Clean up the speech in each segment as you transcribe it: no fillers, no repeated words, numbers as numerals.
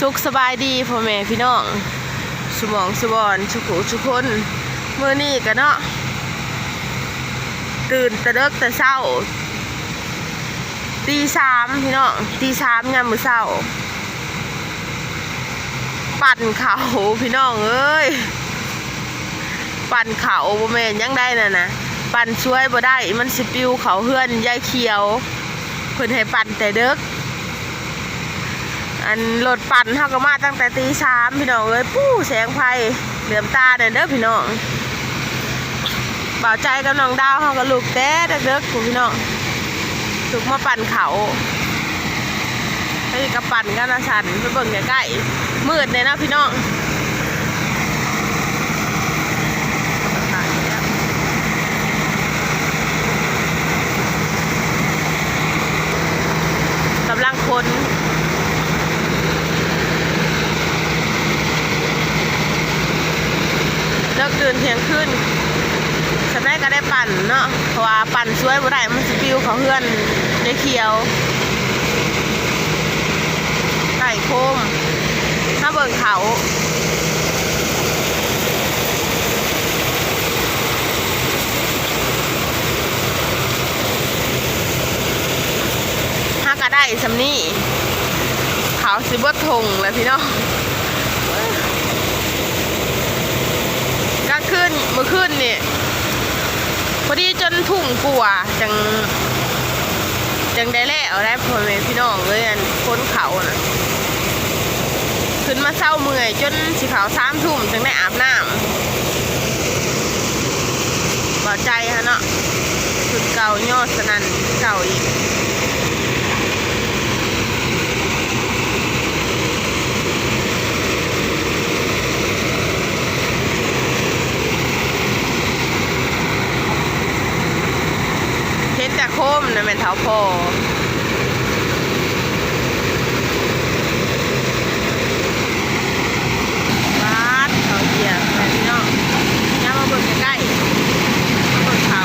สุขสบายดีพ่อแม่พี่น้องสมองสบอนชุกุชุกคนเมื่อนี้กันเนาะตื่นแต่เด็กแต่เช้าตี 3พี่น้องตี 3ยามมื้อเช้าปั่นเขาพี่น้องเอ้ยปั่นเขาบ่แม่นยังได้น่ะนะปั่นช่วยบ่ได้มันสิปิวเขาเฮือนยายเขียวเพิ่นให้ปั่นแต่เด็กอันรถปั่นเฮาก็มาตั้งแต่ตี 3พี่น้องเอ้ยปู้แสงไฟเหลือมตาเด้อพี่น้องบ่าวใจกับน้องดาวเฮาก็ลุกแต่เด็กๆพี่น้องลุกมาปั่นเขาไปกับปั่นกันนะฉันไปเบิ่งใกล้ๆมืดเลยนะพี่น้องกำลังคนเลิกตื่นเที่ยงคืนฉันได้ก็ได้ปั่นเนาะเพราะว่าปั่นช่วยบ่ได้มันสิปิวเขาเฮือนได้เขียวไก่โคมถ้าเบิ่งเขาถ้าก็ได้สำนี่เขาสิเบิดทงเลยพี่น้องก็ขึ้นเมื่อคืนนี่พอดีจนทุ่งกลัวจังได้แล้วได้พ่อแม่พี่น้องเลยอันพ้นเขาน่ะขึ้นมาเศร้าเมื่อยจนสิเขา3 ทุ่มจังได้อาบน้ำบ่ใจฮะเนาะสุดเก่ายอดสนั่นเก่าอีกเห็นแต่โคมนะแม่นเท้าพอเขาเหี้ยแม่พี่น้องย่ามาเบิ่งใกล้ๆเบิ่งเขา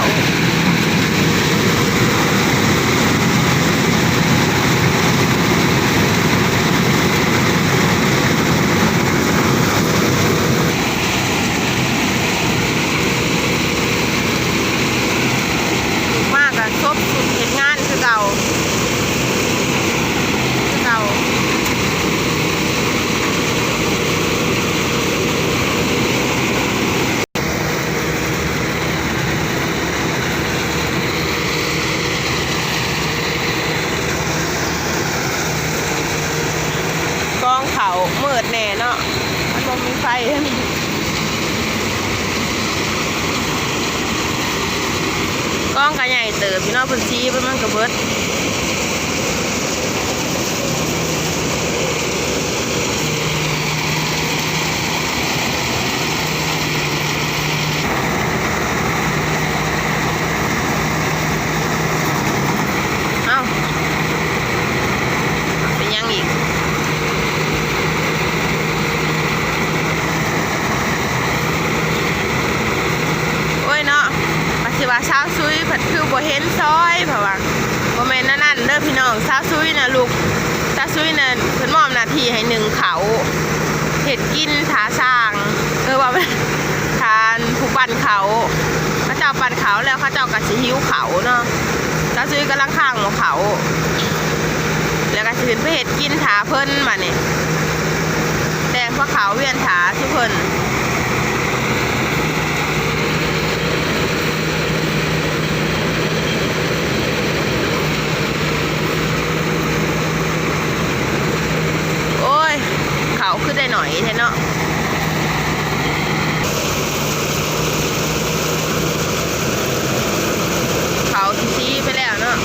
มากอะครบสุดเหตุงานคือเก่ากองเขาเมิดแน่เนาะมันบ่มีไฟกองก็ใหญ่เติบพี่น้องพื้นที่มันก็เบิดเป็นยังอีกโอ้ยเนาะปัจจุบันสาวซุยผัดคือบ่เห็นซอยเพราะว่าบ่แม่นนั่นเด้อพี่น้องสาวซุยน่ะลูกสาวซุยน่ะเพิ่นมอบหน้าที่ให้หนึ่งเขาเฮ็ดกินถาสร้างว่าทานผู้ปั่นเขาเจ้าปั่นเขาแล้วเขาเจ้าก็สิหิวเขาเนาะสาวซุยกำลังข้างของเขาแล้วก็สิขึ้นไปเฮ็ดกินถาเพิ่นมานี่แดงพวกเขาเวียนถาที่เพิ่นเขาขึ้นได้หน่อยแท้เนาะเขาชี้ไปแล้วเนาะ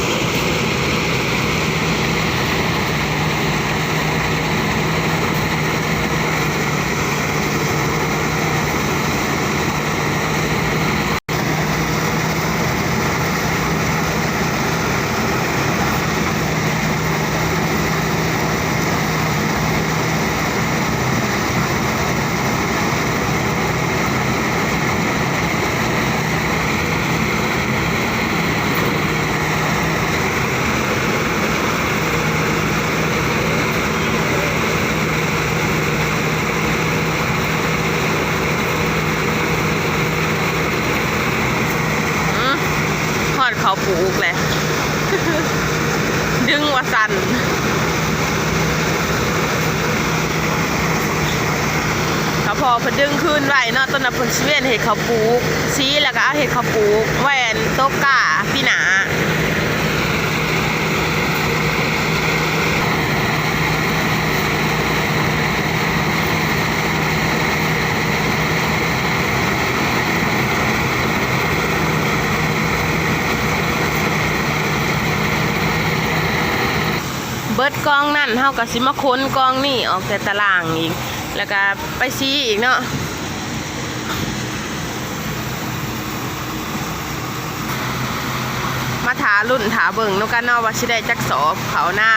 อเพนดึงคืนไว้เนาะต้นน่ะเพิ่นสิเวียนเห็ดข้าวปลูกชี้แล้วก็เอาเห็ดข้าวปลูกแหวนโตกก้าพี่หนาเบิดกองนั่นเฮาก็สิมาค้นกองนี่ออกแต่ตารางอีกแล้วก็ไปซีอีกเนาะมาถารุ่นถาเบิ่งนกันเนาะว่าสิได้จักสอบเขาหน้า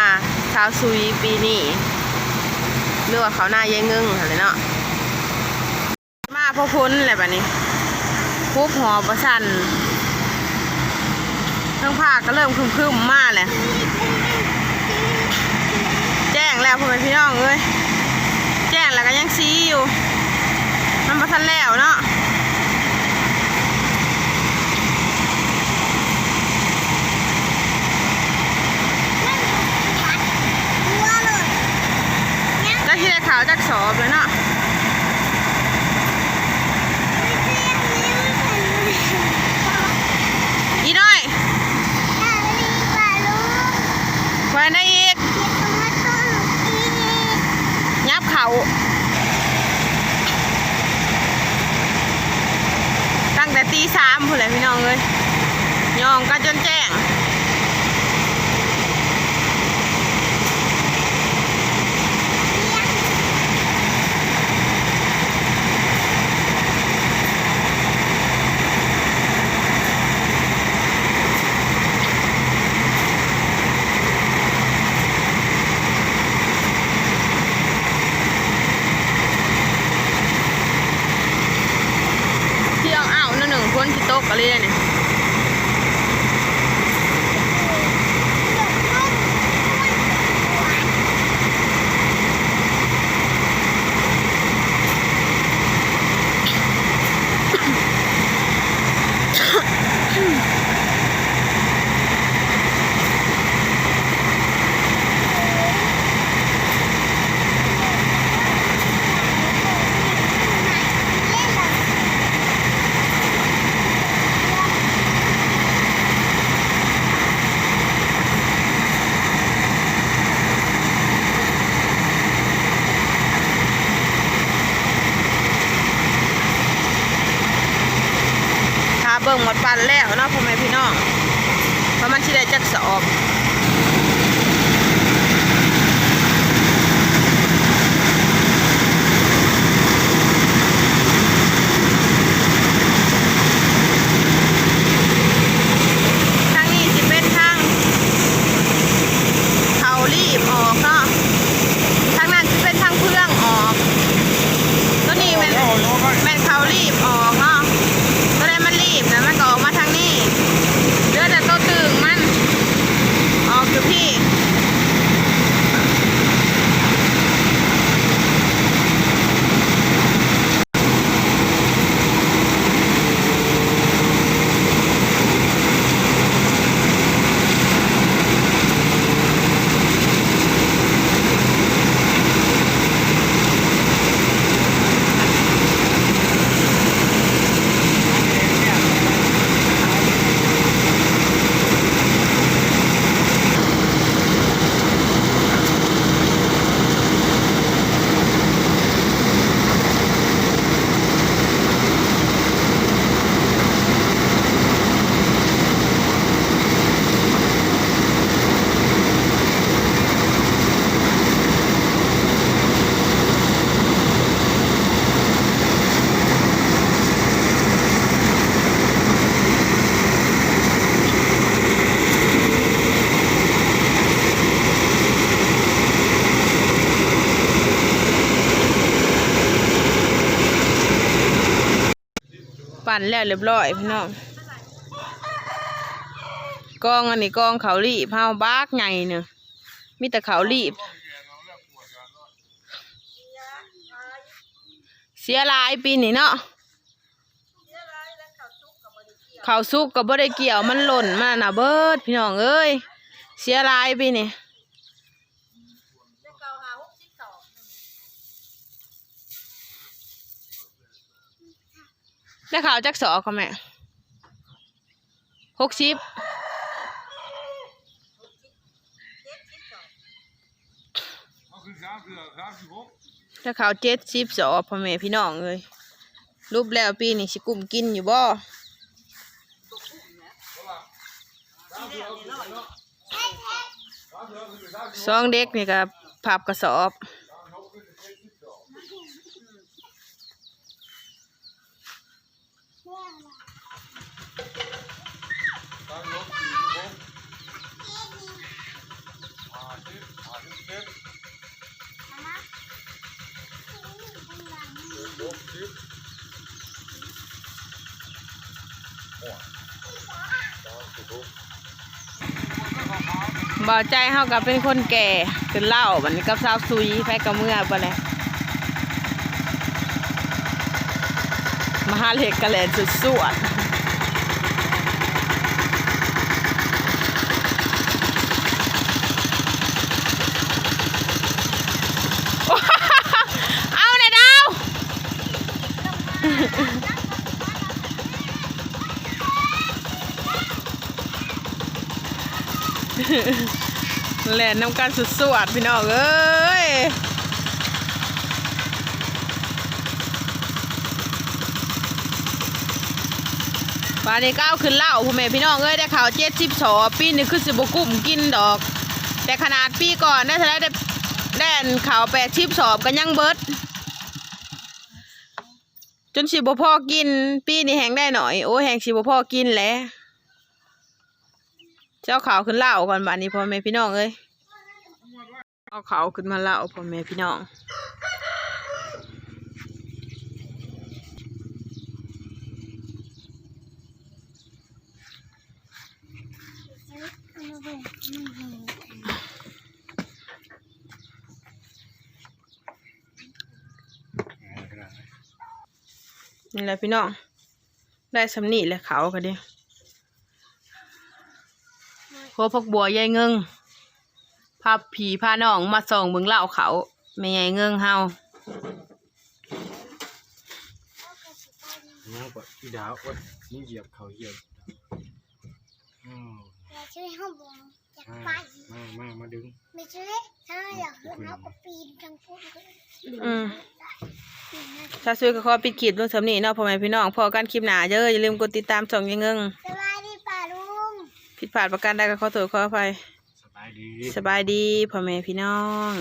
ชาวซุยปีนี้หรือว่าเขาหน้ายายงึ่งอะไรเนาะมาพอพ้นอะไรแบบนี้ปุ๊บหอประชันทั้งภาคก็เริ่มคึมๆมาแหละแจ้งแล้วพ่อแม่พี่น้องเอ้ยแจ้งแล้วก็ยังซีอยู่มันประทันแล้วเนาะก็ที่ได้ข่าวจากสอบเลยเนาะอีน้อยไว้ได้อีกยับเขาตั้งแต่ตี 3พุ่นเลยพี่น้องเลยยองกันจนแจ้งพ้นที่โต๊ะอะไรเนี่ยเบิ่งหมดปันแล้วเนาะพ่อแม่พี่น้องเพราะมันสิได้จักสอบทางนี้สิเป็นทางเขารีบออกเนาะทางนั้นสิเป็นทางเพื่องออกตัวนี้แม่นเขารีบออกเนาะตัวนี้มันรีบนะมันก็ออกมาทางนี้เดือดแต่ตัวตึงมันออกอยู่พี่ปั่นแล้วเรียบร้อยพี่น้องกองอันนี้กองเขารีบเฮาบากใหญ่เนอะมีแต่เขารีบเสียหลายปีนี่เนาะเขาซุกกับบ่ได้เกี่ยวมันหล่นมาน่ะเบิดพี่น้องเอ้ยเสียหลายปีนี่ ได้ข่าวจักสอก็แม่60ได้ข่าว70สอพ่อแม่พี่น้องเลยรูปแล้วปีนี้สิกุ่มกินอยู่บ่ซองเด็กนี่ก็พับกระสอบบ่ใจเฮากับเป็นคนแก่เป็นเล่าบัดนี้กับสาวซุยไผกับเมื่อบ่แหละมหาเหล็กกระแลนสุดสวดเอาแน่ดาวแล่นน้ำกันสุดสวดพี่น้องเอ้ยป่านนี้ก้าวขึ้นเล่าพ่อแม่พี่น้องเอ้ยได้ข่าว70 สอปีนี้คือสิบกุ้มกินดอกแต่ขนาดปีก่อนได้เท่าไรได้ข่าว80 สอบกันยังเบิดจนสิบพ่อกินปีนี้แหงได้หน่อยโอ้แหงสิบพ่อกินแหละเจ้าข่าวขึ้นเล่าก่อนบ้านนี้พ่อแม่พี่น้องเอ้ยเอาข่าวขึ้นมาเล่าพ่อแม่พี่น้องนี่แหละพี่น้องได้สำนีเลยเขากันดิโคพกบัวยายเงิงพาผีพาน้องมาส่องเบิ่งเล่าเขาไม่ยายเงิงเฮาน้ำปะที่ดาวอดนี่เหยียบเขาเหยียบไม่ช่วยห้องบงอยากไปมาดึงไม่ช่วยถ้าอยากเห็นเขาก็ปีนทั้งพูดถ้าซื้อก็ขอปิดคลิปลงสำนีเนาะพ่อแม่พี่น้องพอกันคลิปหนาเยอะอย่าลืมกดติดตามช่องยายเงิงสบายดีป่าลุงผิดพลาดประการใดก็ขอโทษขออภัยสบายดีพ่อแม่พี่น้อง